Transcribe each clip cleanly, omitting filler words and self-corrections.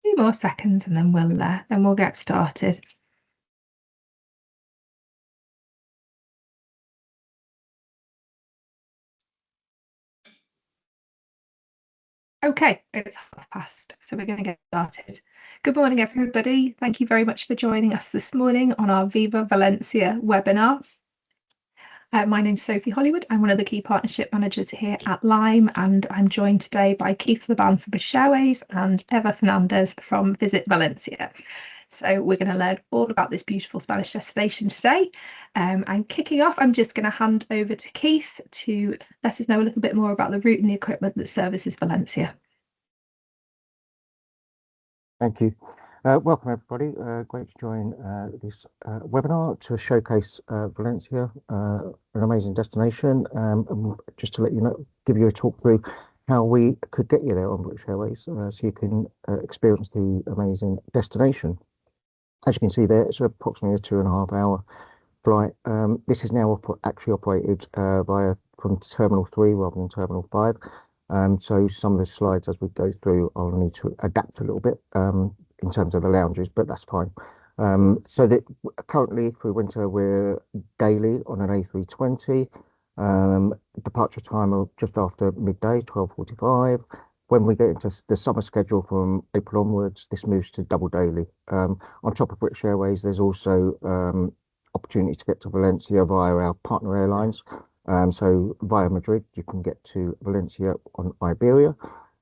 few more seconds and then we'll get started. Okay, it's 1:30, so we're going to get started. Good morning, everybody. Thank you very much for joining us this morning on our Viva Valencia webinar. My name's Sophie Hollywood. I'm one of the key partnership managers here at Lime, and I'm joined today by Keith Laban from British Airways and Eva Fernandez from Visit Valencia. So we're going to learn all about this beautiful Spanish destination today. And kicking off, I'm just going to hand over to Keith to let us know a little bit more about the route and the equipment that services Valencia. Thank you. Welcome everybody. Great to join this webinar to showcase Valencia, an amazing destination. And just to let you know, give you a talk through how we could get you there on British Airways, so you can experience the amazing destination. As you can see there, it's approximately a 2.5-hour flight. This is now actually operated from Terminal 3 rather than Terminal 5. So some of the slides as we go through, I'll need to adapt a little bit in terms of the lounges, but that's fine. So that currently through winter, we're daily on an A320. Departure time of just after midday, 12:45. When we get into the summer schedule from April onwards, this moves to double daily. On top of British Airways, there's also opportunity to get to Valencia via our partner airlines. So via Madrid, you can get to Valencia on Iberia,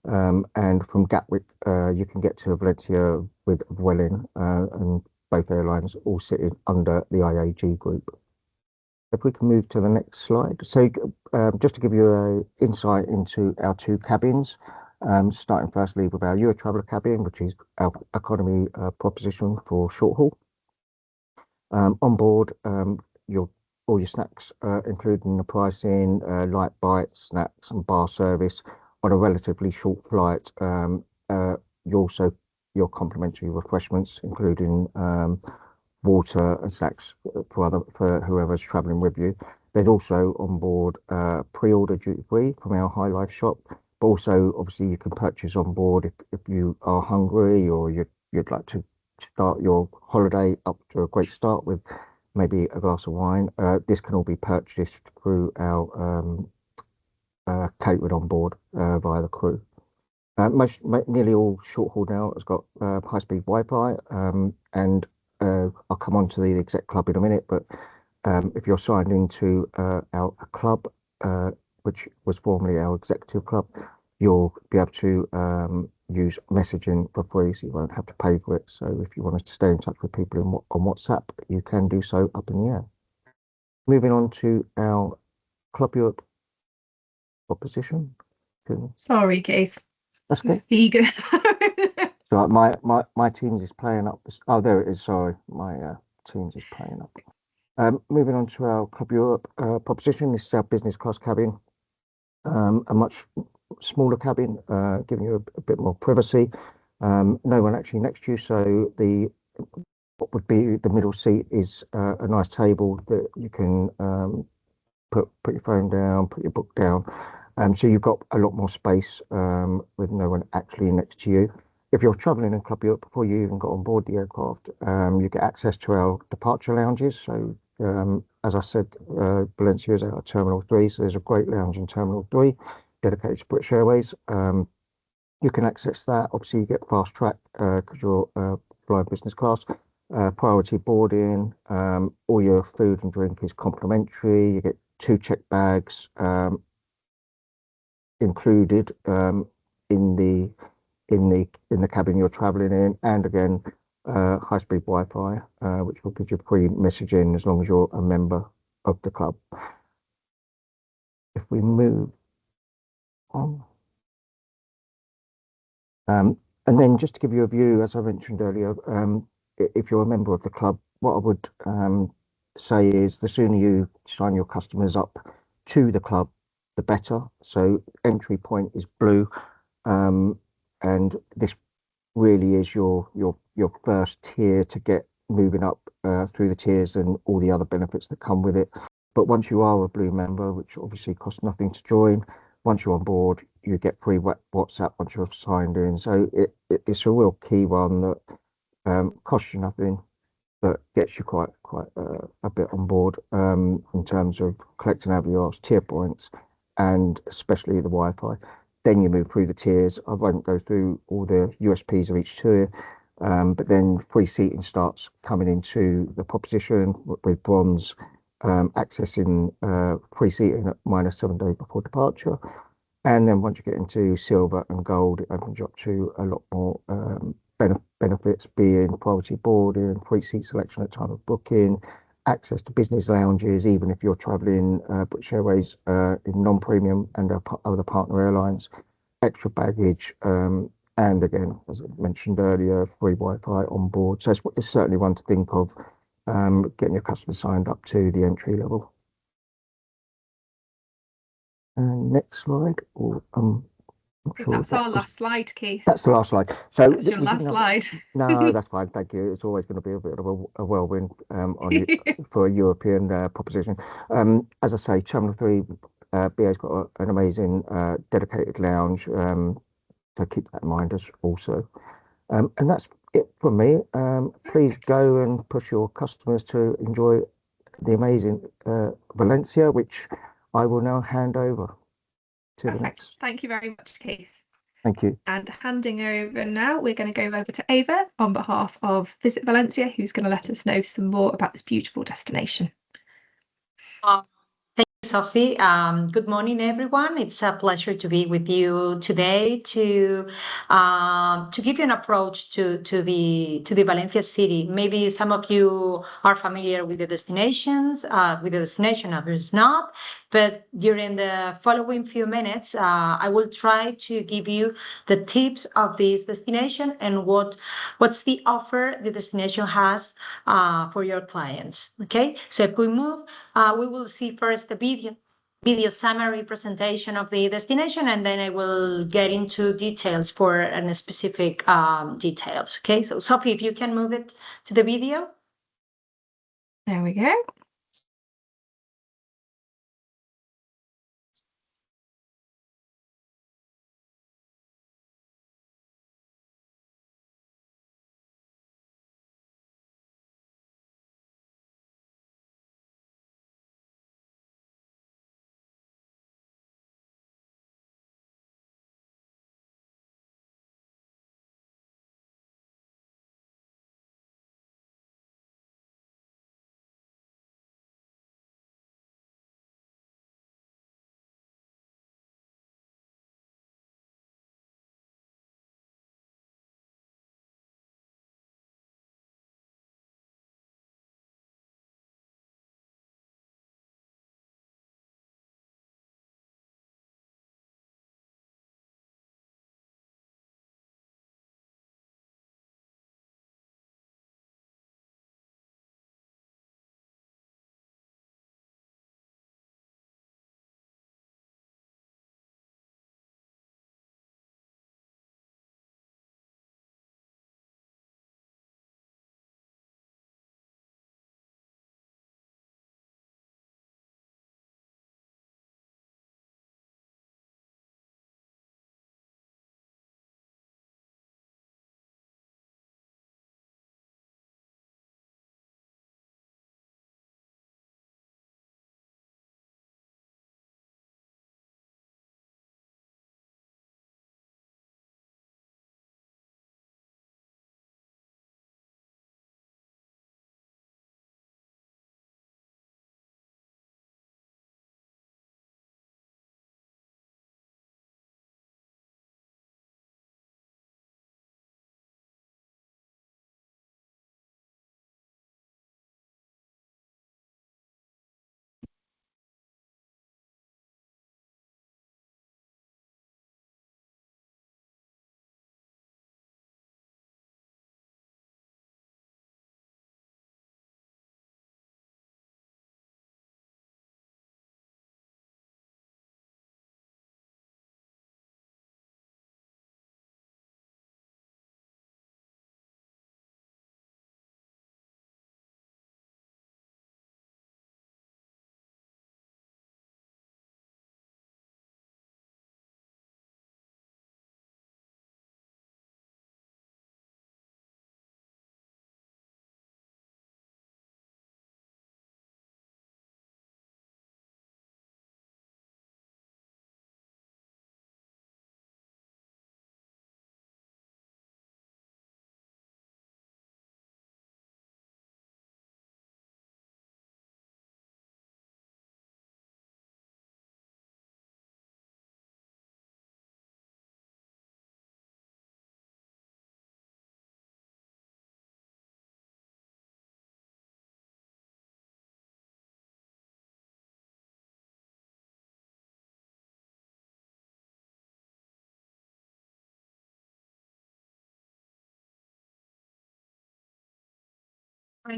and from Gatwick, you can get to Valencia with Vueling, and both airlines all sitting under the IAG group. If we can move to the next slide. So just to give you an insight into our two cabins, starting firstly with our Eurotraveller cabin, which is our economy proposition for short haul. On board, all your snacks, including the pricing, light bites, snacks and bar service on a relatively short flight. Your complimentary refreshments, including water and snacks for whoever's traveling with you. There's also on board pre-order duty free from our High Life shop, but also obviously you can purchase on board if you are hungry or you'd like to start your holiday up to a great start with maybe a glass of wine. This can all be purchased through our catered on board via the crew. Nearly all short haul now has got high-speed Wi-Fi, and I'll come on to the exec club in a minute, but if you're signed into our club, which was formerly our executive club, you'll be able to use messaging for free, so you won't have to pay for it. So if you want to stay in touch with people on WhatsApp, you can do so up in the air. Moving on to our Club Europe proposition. Sorry, Keith. That's okay. Eager. So my Teams is playing up. Oh, there it is. Sorry, my Teams is playing up. Moving on to our Club Europe proposition. This is our business class cabin. A much smaller cabin, giving you a bit more privacy. No one actually next to you, so what would be the middle seat is a nice table that you can put your phone down, put your book down. So you've got a lot more space with no one actually next to you. If you're traveling in Club Europe before you even got on board the aircraft, you get access to our departure lounges. So as I said, Valencia is our Terminal 3, so there's a great lounge in Terminal 3 dedicated to British Airways. You can access that. Obviously, you get fast track because you're flying business class. Priority boarding. All your food and drink is complimentary. You get 2 check bags included in the cabin you're traveling in, and again high-speed Wi-Fi, which will give you free messaging as long as you're a member of the club. If we move on, and then just to give you a view, as I mentioned earlier, if you're a member of the club, what I would say is the sooner you sign your customers up to the club, the better. So entry point is blue, and this really is your first tier to get moving up through the tiers and all the other benefits that come with it. But once you are a blue member, which obviously costs nothing to join, once you're on board, you get free WhatsApp once you're signed in. So it's a real key one that costs you nothing, but gets you quite a bit on board in terms of collecting AVRs, tier points, and especially the Wi-Fi. Then you move through the tiers. I won't go through all the USPs of each tier, but then free seating starts coming into the proposition with bronze, accessing free seating at -7 days before departure. And then once you get into silver and gold, it opens you up to a lot more benefits, being priority boarding, free seat selection at time of booking, access to business lounges, even if you're traveling British Airways in non-premium and other partner airlines, extra baggage, and again, as I mentioned earlier, free Wi-Fi on board. So it's certainly one to think of, getting your customers signed up to the entry level. Next slide. Not sure That's our last slide, Keith. That's the last slide. So that's your last slide. No, that's fine. Thank you. It's always going to be a bit of a whirlwind for a European proposition. As I say, Terminal 3, BA's got an amazing dedicated lounge. So keep that in mind as also. And that's it from me. Please go and push your customers to enjoy the amazing Valencia, which I will now hand over to Perfect. the next. Thank you very much, Keith. Thank you. And handing over now, we're going to go over to Ava on behalf of Visit Valencia, who's going to let us know some more about this beautiful destination. Thank you, Sophie. Good morning, everyone. It's a pleasure to be with you today to give you an approach to the Valencia city. Maybe some of you are familiar with the destinations, others not. But during the following few minutes, I will try to give you the tips of this destination and what's the offer the destination has for your clients. Okay, so if we move, we will see first the video summary presentation of the destination, and then I will get into details for specific details. Okay, so Sophie, if you can move it to the video. There we go.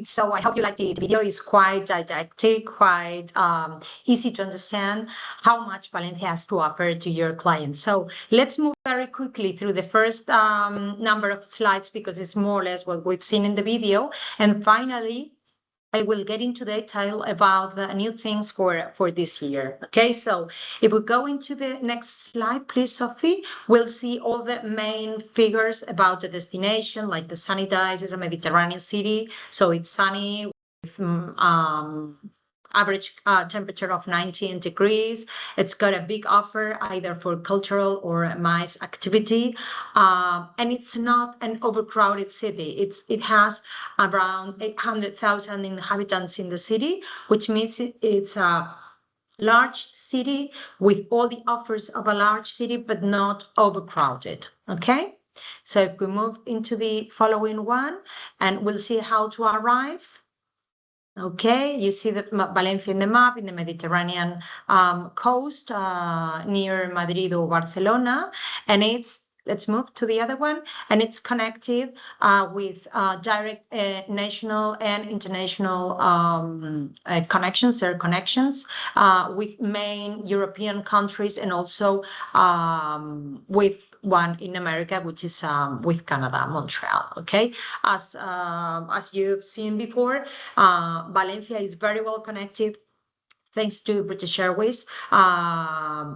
So I hope you like the video. It's quite didactic, quite easy to understand how much Valencia has to offer to your clients. So let's move very quickly through the first number of slides because it's more or less what we've seen in the video. And finally, I will get into detail about the new things for this year. Okay, so if we go into the next slide, please, Sophie, we'll see all the main figures about the destination, like the sunny days is a Mediterranean city, so it's sunny with average temperature of 19 degrees. It's got a big offer either for cultural or MICE activity. And it's not an overcrowded city. It has around 800,000 inhabitants in the city, which means it's a large city with all the offers of a large city, but not overcrowded. Okay? So if we move into the following one, and we'll see how to arrive. Okay, you see that Valencia in the map, in the Mediterranean coast, near Madrid or Barcelona, and let's move to the other one, and it's connected with direct national and international connections, air connections, with main European countries, and also with one in America, which is with Canada, Montreal. Okay, as you've seen before, Valencia is very well connected, thanks to British Airways,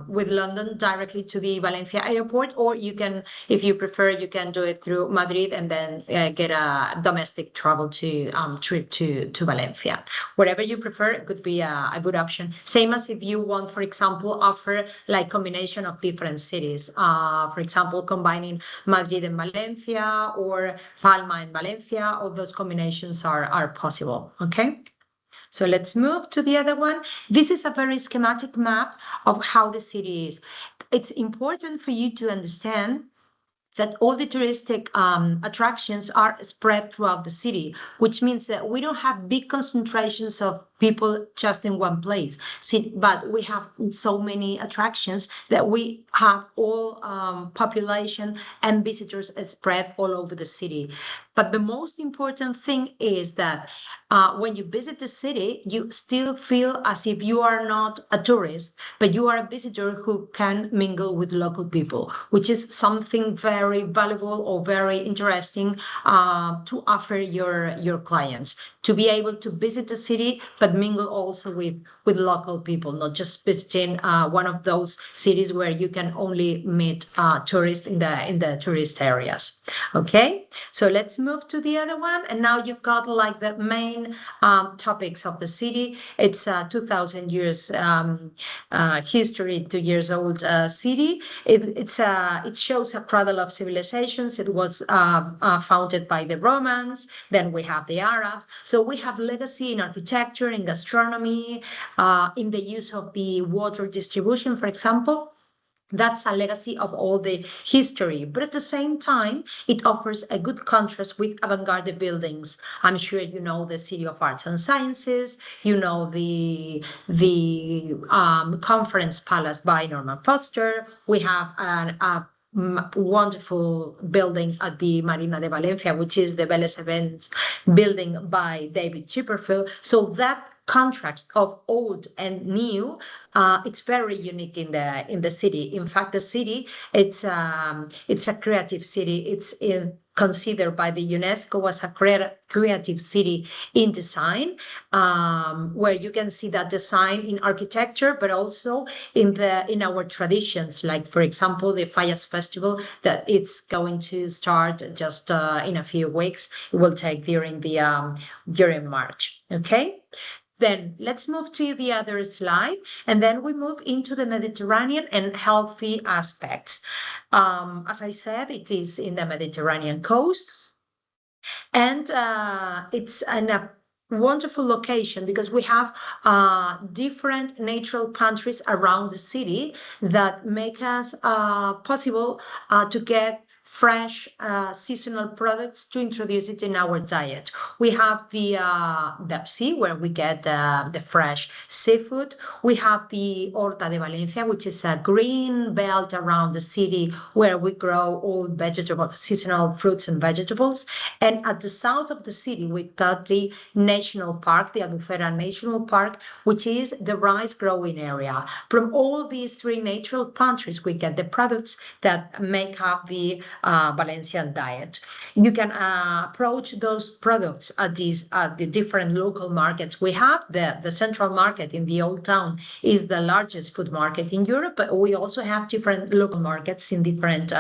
with London directly to the Valencia airport, or you can, if you prefer, you can do it through Madrid and then get a domestic travel trip to Valencia. Whatever you prefer, it could be a good option. Same as if you want, for example, offer like combination of different cities. For example, combining Madrid and Valencia or Palma and Valencia, all those combinations are possible, okay? So let's move to the other one. This is a very schematic map of how the city is. It's important for you to understand that all the touristic attractions are spread throughout the city, which means that we don't have big concentrations of people just in one place. See, but we have so many attractions that we have all population and visitors spread all over the city. But the most important thing is that when you visit the city, you still feel as if you are not a tourist, but you are a visitor who can mingle with local people, which is something very valuable or very interesting to offer your clients, to be able to visit the city, but mingle also with local people, not just visiting one of those cities where you can only meet tourists in the tourist areas. Okay, so let's move to the other one. And now you've got like the main topics of the city. It's 2,000 years history, 2 years old city. It shows a cradle of civilizations. It was founded by the Romans. Then we have the Arabs. So we have legacy in architecture, in gastronomy, in the use of the water distribution, for example. That's a legacy of all the history, but at the same time, it offers a good contrast with avant-garde buildings. I'm sure you know the City of Arts and Sciences, you know the Conference Palace by Norman Foster. We have a wonderful building at the Marina de Valencia, which is the Vélez Events building by David Chipperfield. So that contrast of old and new, it's very unique in the city. In fact, the city, it's a creative city. It's considered by the UNESCO as a creative city in design, where you can see that design in architecture, but also in our traditions. Like, for example, the Fallas Festival that it's going to start just in a few weeks. It will take during March. Okay. Then let's move to the other slide, and then we move into the Mediterranean and healthy aspects. As I said, it is in the Mediterranean coast, and it's in a wonderful location because we have different natural countries around the city that make us possible to get fresh seasonal products to introduce it in our diet. We have the sea where we get the fresh seafood. We have the Horta de Valencia, which is a green belt around the city where we grow all vegetables, seasonal fruits and vegetables. And at the south of the city, we've got the National Park, the Albufera National Park, which is the rice growing area. From all these three natural countries, we get the products that make up the Valencian diet. You can approach those products at the different local markets. We have the central market in the old town is the largest food market in Europe, but we also have different local markets in different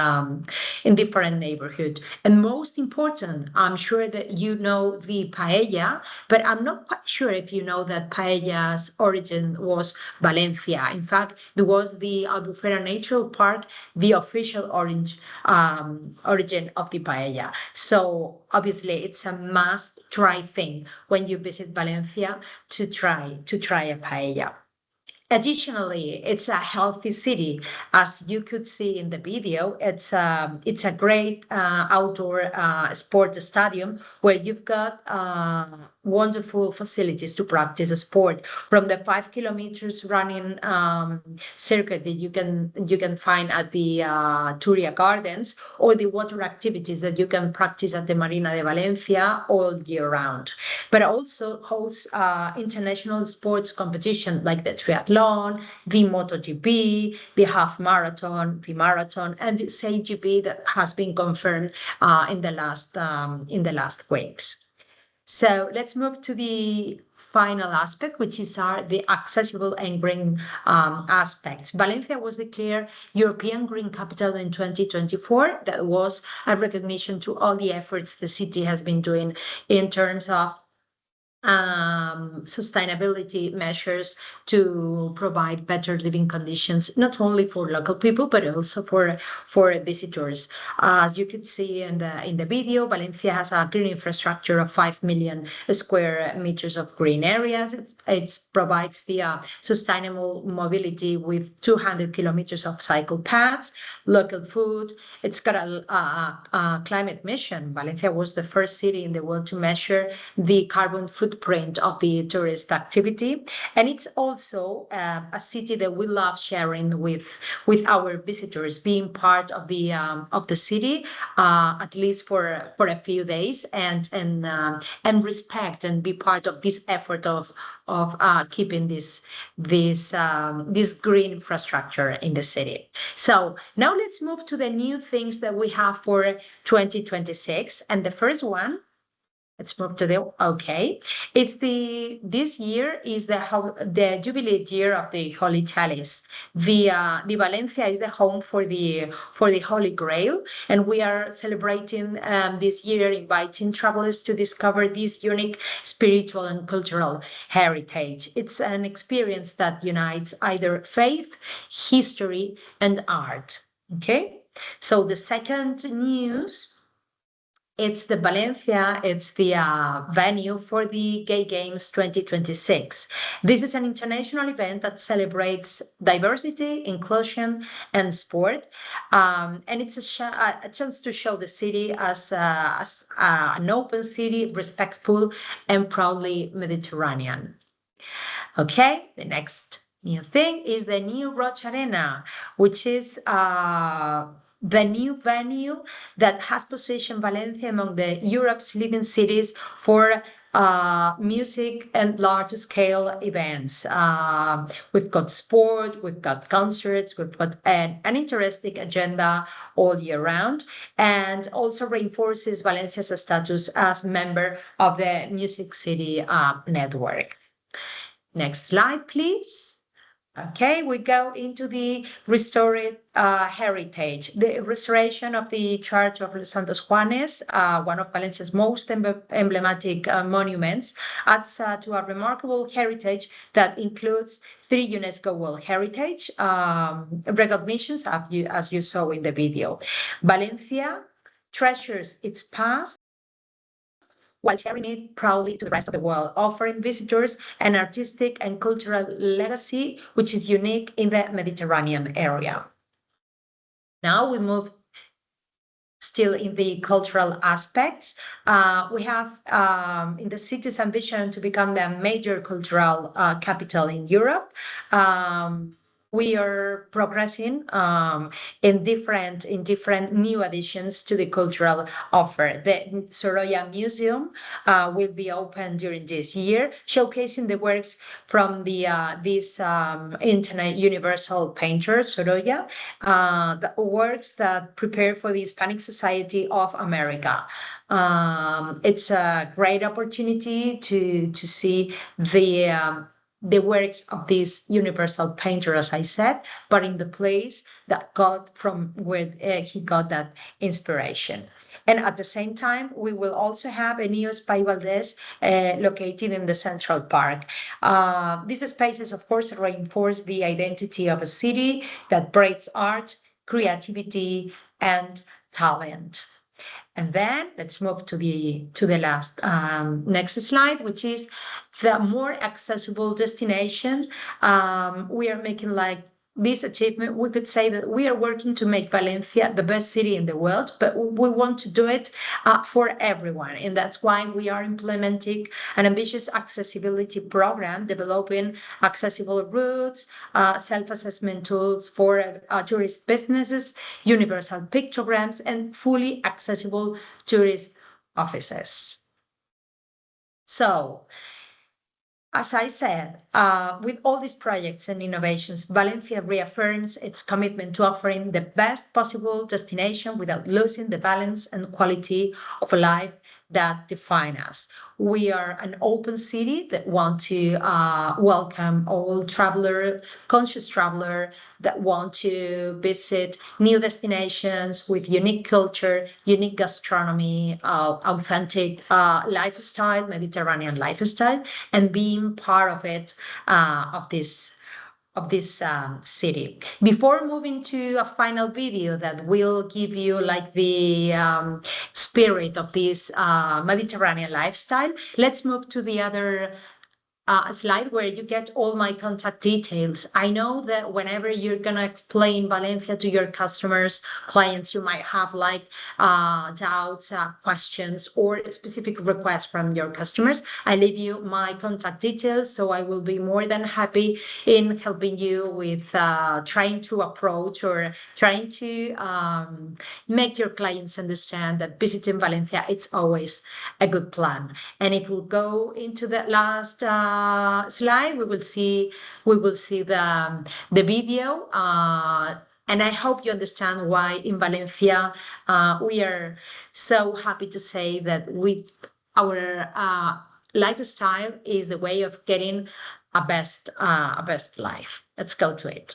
neighborhoods. And most important, I'm sure that you know the paella, but I'm not quite sure if you know that paella's origin was Valencia. In fact, there was the Albufera Natural Park, the official origin of the paella. So obviously, it's a must-try thing when you visit Valencia to try a paella. Additionally, it's a healthy city. As you could see in the video, it's a great outdoor sport stadium where you've got wonderful facilities to practice a sport. From the 5 kilometers running circuit that you can find at the Turia Gardens, or the water activities that you can practice at the Marina de Valencia all year round. But also hosts international sports competition like the triathlon, the MotoGP, the half marathon, the marathon, and the CGP that has been confirmed in the last weeks. So let's move to the final aspect, which is the accessible and green aspects. Valencia was declared European Green Capital in 2024. That was a recognition to all the efforts the city has been doing in terms of sustainability measures to provide better living conditions, not only for local people, but also for visitors. As you could see in the video, Valencia has a green infrastructure of 5 million square meters of green areas. It provides the sustainable mobility with 200 kilometers of cycle paths, local food. It's got a climate mission. Valencia was the first city in the world to measure the carbon footprint of the tourist activity, and it's also a city that we love sharing with our visitors, being part of the city at least for a few days, and respect and be part of this effort of keeping this green infrastructure in the city. So now let's move to the new things that we have for 2026, and the first one. Let's move to this year is the jubilee year of the Holy Chalice. The Valencia is the home for the Holy Grail, and we are celebrating this year, inviting travelers to discover this unique spiritual and cultural heritage. It's an experience that unites either faith, history, and art. Okay, so the second news. It's the Valencia, it's the venue for the Gay Games 2026. This is an international event that celebrates diversity, inclusion, and sport. And it's a chance to show the city as an open city, respectful, and proudly Mediterranean. Okay, the next new thing is the new Roche Arena, which is the new venue that has positioned Valencia among Europe's leading cities for music and large-scale events. We've got sport, we've got concerts, we've got an interesting agenda all year round, and also reinforces Valencia's status as member of the Music City Network. Next slide, please. Okay, we go into the restored heritage. The restoration of the Church of Los Santos Juanes, one of Valencia's most emblematic monuments, adds to a remarkable heritage that includes 3 UNESCO World Heritage recognitions, as you saw in the video. Valencia treasures its past while sharing it proudly to the rest of the world, offering visitors an artistic and cultural legacy which is unique in the Mediterranean area. Now we move still in the cultural aspects. We have in the city's ambition to become the major cultural capital in Europe. We are progressing in different new additions to the cultural offer. The Sorolla Museum will be open during this year, showcasing the works from this internet universal painter Sorolla, the works that prepare for the Hispanic Society of America. It's a great opportunity to see the works of this universal painter, as I said, but in the place that got from where he got that inspiration. And at the same time, we will also have a new Espai Valdez located in the Central Park. These spaces, of course, reinforce the identity of a city that breeds art, creativity, and talent. And then let's move to the last next slide, which is the more accessible destination. We are making like this achievement. We could say that we are working to make Valencia the best city in the world, but we want to do it for everyone. And that's why we are implementing an ambitious accessibility program, developing accessible routes, self-assessment tools for tourist businesses, universal pictograms, and fully accessible tourist offices. So, as I said, with all these projects and innovations, Valencia reaffirms its commitment to offering the best possible destination without losing the balance and quality of life that define us. We are an open city that want to welcome all conscious traveler that want to visit new destinations with unique culture, unique gastronomy, authentic lifestyle, Mediterranean lifestyle, and being part of it, of this city. Before moving to a final video that will give you like the spirit of this Mediterranean lifestyle, let's move to the other slide where you get all my contact details. I know that whenever you're gonna explain Valencia to your customers, clients, you might have like doubts, questions, or specific requests from your customers. I leave you my contact details, so I will be more than happy in helping you with trying to approach or trying to make your clients understand that visiting Valencia, it's always a good plan. And if we go into the last slide, we will see the video, and I hope you understand why in Valencia we are so happy to say that with our lifestyle is the way of getting a best life. Let's go to it.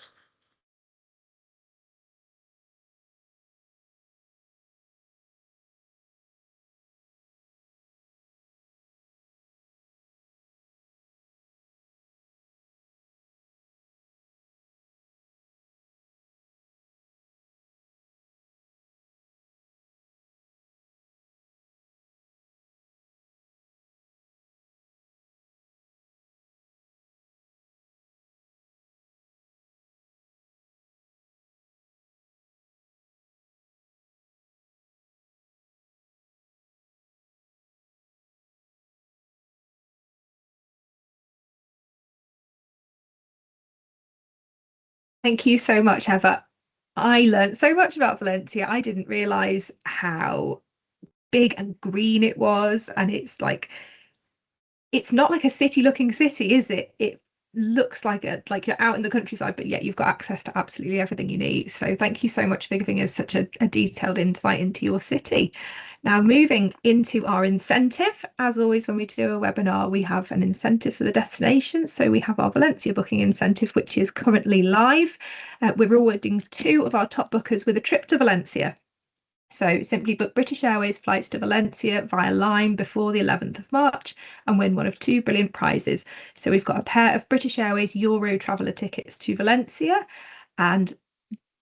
Thank you so much, Eva. I learned so much about Valencia. I didn't realize how big and green it was. And it's like, it's not like a city looking city, is it? It looks like you're out in the countryside, but yet you've got access to absolutely everything you need. So thank you so much for giving us such a detailed insight into your city. Now, moving into our incentive, as always, when we do a webinar, we have an incentive for the destination. So we have our Valencia booking incentive, which is currently live. We're rewarding 2 of our top bookers with a trip to Valencia. So simply book British Airways flights to Valencia via Lime before the 11th of March and win one of 2 brilliant prizes. So we've got a pair of British Airways Euro traveller tickets to Valencia, and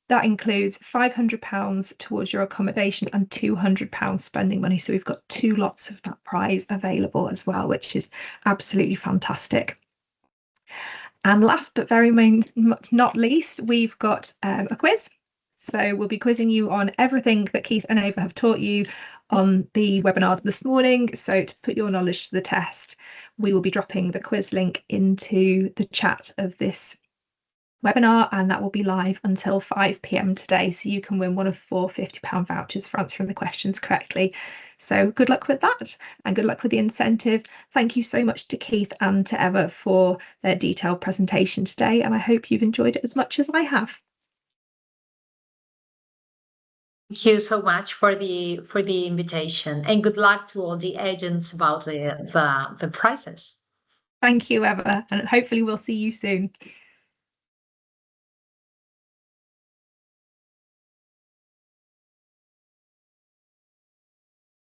that includes £500 towards your accommodation and £200 spending money. So we've got 2 lots of that prize available as well, which is absolutely fantastic. And last but very not least, we've got a quiz. So we'll be quizzing you on everything that Keith and Ava have taught you on the webinar this morning. So to put your knowledge to the test, we will be dropping the quiz link into the chat of this webinar, and that will be live until 5 p.m. today. So you can win one of 4 £50 vouchers for answering the questions correctly. So good luck with that, and good luck with the incentive. Thank you so much to Keith and to Eva for their detailed presentation today, and I hope you've enjoyed it as much as I have. Thank you so much for the invitation, and good luck to all the agents about the prizes. Thank you, Eva, and hopefully we'll see you soon.